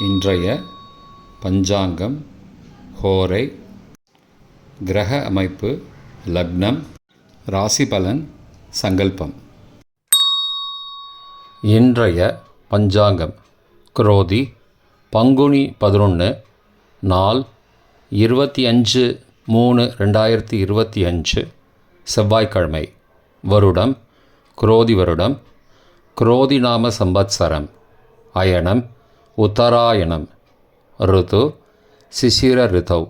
இன்றைய பஞ்சாங்கம், ஹோரை, கிரக அமைப்பு, லக்னம், ராசி பலன், சங்கல்பம். இன்றைய பஞ்சாங்கம் குரோதி பங்குனி 11, நாள் 25/3/2025, செவ்வாய்க்கிழமை. வருடம் குரோதி வருடம். குரோதி நாம சம்பத்சரம். அயனம் உத்தராயணம். ருது சிசிர ரிதௌ.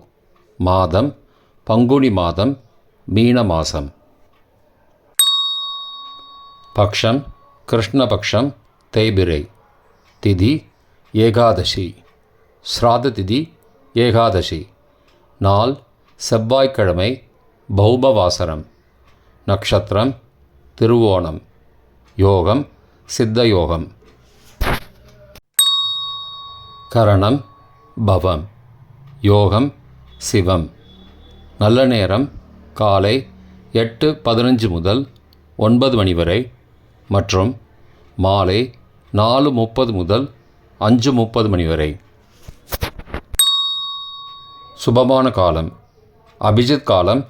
மாதம் பங்குனி மாதம், மீன மாதம். பக்ஷம் கிருஷ்ணபக்ஷம், தேய்பிரை. திதி ஏகாதசி. ஸ்ராத திதி ஏகாதசி. நாள் செவ்வாய்க்கிழமை, பௌபவாசரம். நக்ஷத்திரம் திருவோணம். யோகம் சித்தயோகம். கரணம் பவம். யோகம் சிவம். நல்ல நேரம் காலை 8:15 முதல் 9 மணி வரை மற்றும் மாலை 4:30 முதல் 5:30 மணி வரை. சுபமான காலம் அபிஜித் காலம்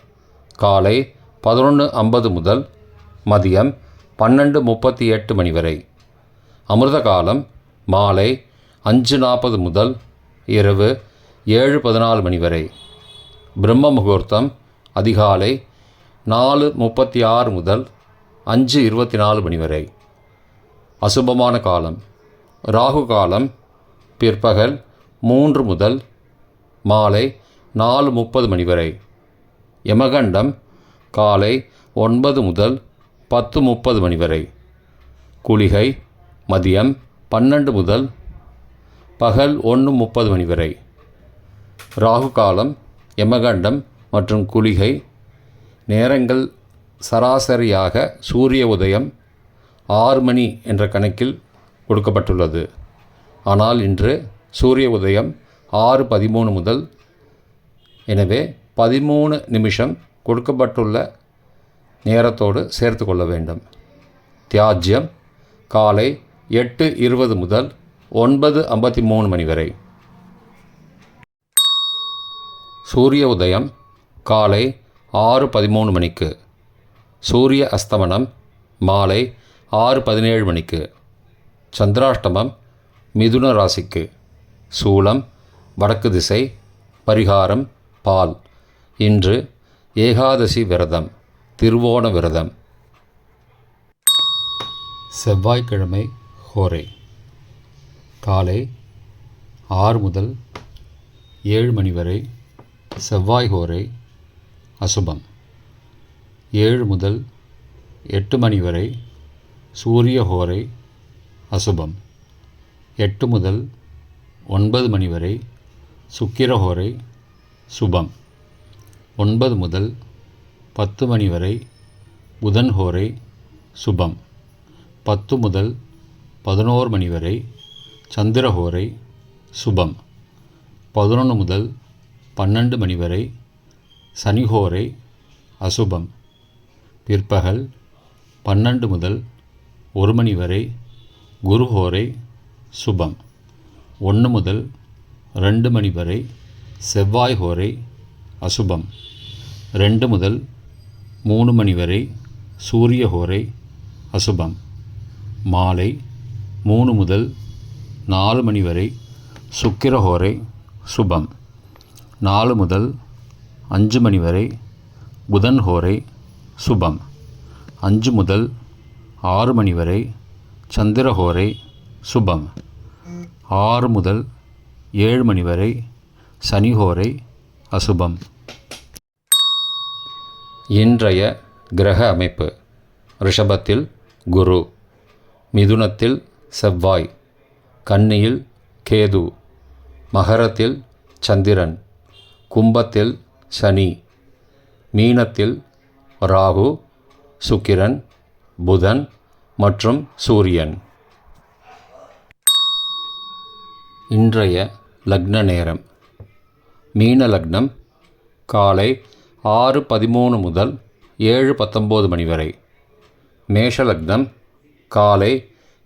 காலை 11:50 முதல் மதியம் 12:38 மணி வரை. அமிர்த காலம் மாலை 5:40 முதல் இரவு 7:14 மணி வரை. பிரம்ம முகூர்த்தம் அதிகாலை 4:36 முதல் 5:24 மணி வரை. அசுபமான காலம் ராகு காலம் பிற்பகல் 3 முதல் மாலை 4:30 மணி வரை. யமகண்டம் காலை 9 முதல் 10:30 மணி வரை. குளிகை மதியம் 12 முதல் பகல் 1:30 மணி வரை. ராகு காலம், யமகண்டம் மற்றும் குளிகை நேரங்கள் சராசரியாக சூரிய உதயம் 6 மணி என்ற கணக்கில் கொடுக்கப்பட்டுள்ளது. ஆனால் இன்று சூரிய உதயம் 6:13 முதல், எனவே 13 நிமிஷம் கொடுக்கப்பட்டுள்ள நேரத்தோடு சேர்த்து கொள்ள வேண்டும். தியாஜ்யம் காலை 8:20 முதல் 9:53 மணி வரை. சூரிய உதயம் காலை 6:13 மணிக்கு. சூரிய அஸ்தமனம் மாலை 6:17 மணிக்கு. சந்திராஷ்டமம் மிதுன ராசிக்கு. சூலம் வடக்கு திசை. பரிகாரம் பால். இன்று ஏகாதசி விரதம், திருவோண விரதம். செவ்வாய்க்கிழமை ஹோரை காலை 6 முதல் 7 மணி வரை செவ்வாய் ஹோரை அசுபம். 7 முதல் 8 மணி வரை சூரிய ஹோரை அசுபம். 8 முதல் 9 மணி வரை சுக்கிர ஹோரை சுபம். 9 முதல் 10 மணி வரை புதன் ஹோரை சுபம். 10 முதல் 11 மணி வரை சந்திரஹோரை சுபம். 11 முதல் 12 மணி வரை சனிஹோரை அசுபம். பிற்பகல் 12 முதல் 1 மணி வரை குருஹோரை சுபம். 1 முதல் 2 மணி வரை செவ்வாய் ஹோரை அசுபம். 2 முதல் 3 மணி வரை சூரிய ஹோரை அசுபம். மாலை 3 முதல் 4 மணி வரை சுக்கிர ஹோரை சுபம். 4 முதல் 5 மணி வரை புதன் ஹோரை சுபம். 5 முதல் 6 மணி வரை சந்திர ஹோரை சுபம். 6 முதல் 7 மணி வரை சனி ஹோரை அசுபம். இன்றைய கிரக அமைப்பு. ரிஷபத்தில் குரு, மிதுனத்தில் செவ்வாய், கன்னியில் கேது, மகரத்தில் சந்திரன், கும்பத்தில் சனி, மீனத்தில் ராகு, சுக்கிரன், புதன் மற்றும் சூரியன். இன்றைய லக்ன நேரம். மீன லக்னம் காலை 6:13 முதல் 7:19 மணி வரை. மேஷ லக்னம் காலை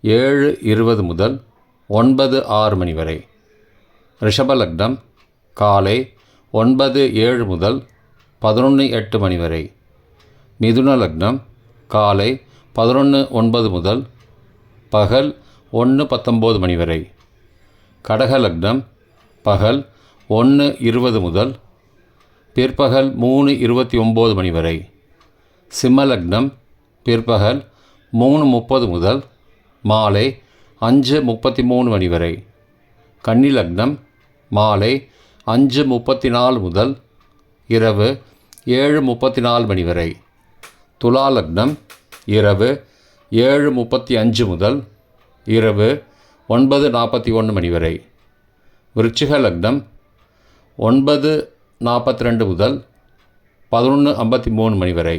7:20 முதல் 9:06 மணி வரை. ரிஷபலக்னம் காலை 9:07 முதல் 11:08 மணி வரை. மிதுன லக்னம் காலை 11:09 முதல் பகல் 1:19 மணி வரை. கடக லக்னம் பகல் 1:20 முதல் பிற்பகல் 3:29 மணி வரை. சிம்ம லக்னம் பிற்பகல் 3:30 முதல் மாலை 5:33 மணி வரை. கன்னி லக்னம் மாலை 5:34 முதல் இரவு 7:34 மணி வரை. துலா லக்னம் இரவு 7:35 முதல் இரவு 9:41 மணி வரை. விருச்சிக லக்னம் 9:42 முதல் 11:53 மணி வரை.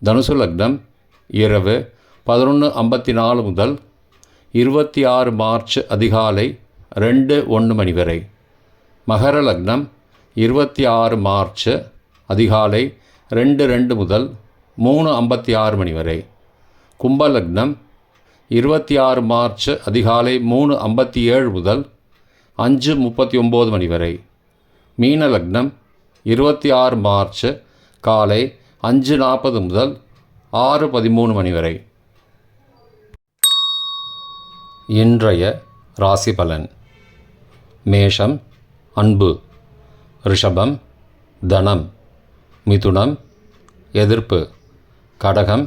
தனுசு லக்னம் இரவு 11:54 முதல் 26 மார்ச் அதிகாலை 2:01 மணி வரை. மகர லக்னம் 26 மார்ச் அதிகாலை 2:02 முதல் 3:56 மணி வரை. கும்ப லக்னம் 26 மார்ச் அதிகாலை 3:57 முதல் 5:39 மணி வரை. மீன லக்னம் 26 மார்ச் காலை 5:40 முதல் 6:13 மணி வரை. இன்றைய ராசி பலன். மேஷம் அன்பு, ரிஷபம் தனம், மிதுனம் எதிர்ப்பு, கடகம்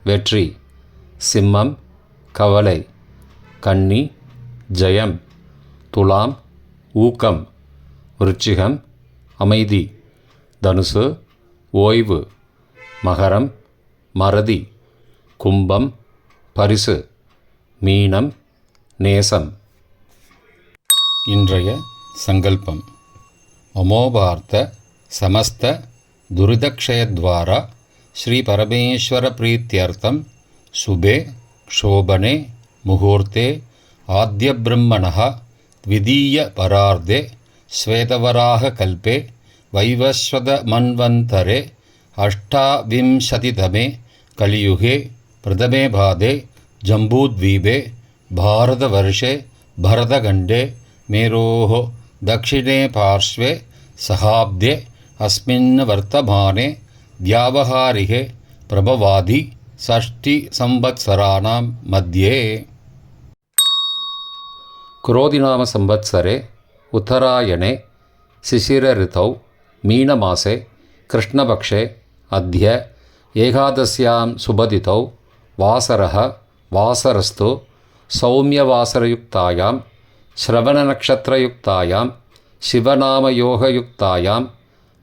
வெற்றி, சிம்மம் கவலை, கன்னி ஜெயம், துலாம் ஊக்கம், விருச்சிகம் அமைதி, தனுசு ஓய்வு, மகரம் மறதி, கும்பம் பரிசு, மீனம் நேசம். இன்றைய சங்கல்பம். அமோபார்த்த சமஸ்த துரிதக்ஷயத்வாரா ஸ்ரீ பரமேஸ்வர பிரீத்யர்த்தம் சுபே க்ஷோபனே முகூர்த்தே ஆத்ய பிரம்மணः த்விதீய பரார்த்தே ஸ்வேதவராக கல்பே வைவஸ்வத மன்வந்தரே அஷ்டாவிம்சதிதமே கலியுகே பிரதமே பாதே ஜம்பூத்வீபே பாரதவர்ஷே பரதகண்டே மேரோः दक्षिणे पार्श्वे सहाब्दे अस्मिन् वर्तमाने व्यावहारिके प्रभवादि षष्टिसंवत्सराणां मध्ये. क्रोधिनाम संवत्सरे उत्तरायणे शिशिरऋतौ मीनमासे कृष्णपक्षे अद्य एकादश्यां शुभतिथौ वासरः वासरस्तु सौम्यवासरयुक्तायां श्रवणनक्षत्रयुक्तायां शिवनामयोगयुक्तायां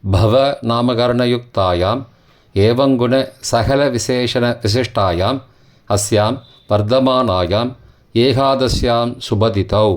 भवनामकरणयुक्तायाम् एवं गुण सकलविशेषणविशिष्टायाम् अस्यां वर्धमानायाम् एकादश्यां शुभतिथौ